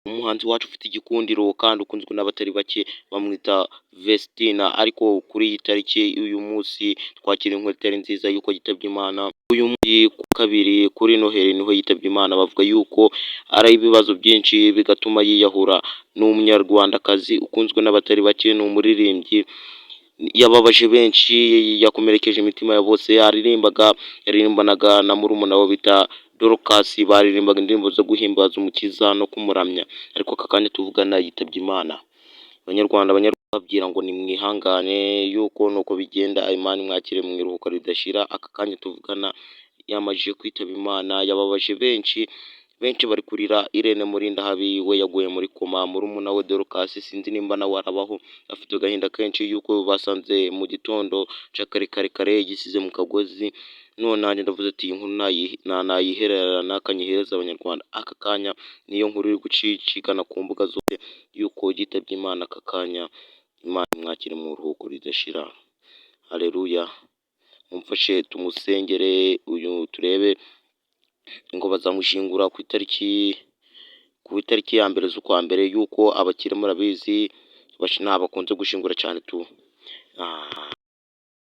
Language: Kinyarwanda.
umuhanzi wacu ufite igikundiro kandi ukunzwe n'abatari bake bamwita Vestina, ariko kuri iyi tariki uyu munsi twakira inkuru itari nziza yuko yitabye Imana. Uyu munsi ku kabiri kuri Noheli niho yitabye Imana, bavuga yuko ari ibibazo byinshi bigatuma yiyahura. Ni umunyarwandakazi ukunzwe n'abatari bake, ni umuririmbyi yababaje benshi, yakomerekeje imitima ya bose. Yaririmbanaga na murumuna we bita Dorcas, baririmbaga indirimbo zo guhimbaza umukiza no kumuramya, ariko aka kanya tuvugana yitabye Imana. Abanyarwanda babwira ngo nimwihangane yuko nuko bigenda, Imana imwakire mu iruhuko ridashira. Aka kanya tuvugana yamajije kwitaba Imana, yababaje benshi. Benshi bari kurira. Irene Murindahabi we yaguye muri koma, murumuna we Dorcas sinzi nimba nawe arabaho, afite agahinda kenshi yuko basanze mu gitondo ca kare kare yisize mu kagozi. None nanjye ndavuze ati iyi nkuru nayihererana akanyihereza Abanyarwanda. Aka kanya niyo nkuru iri gucicikana ku mbuga zose yuko yitabye Imana. Aka kanya Imana imwakire mu ruhuko ridashira. Haleluya. Mumfashe tumusengere uyu turebe ngo bazamushingura ku itariki ya mbere z'ukwa mbere, yuko abakire murabizi nta bakunze gushingura cyane tu.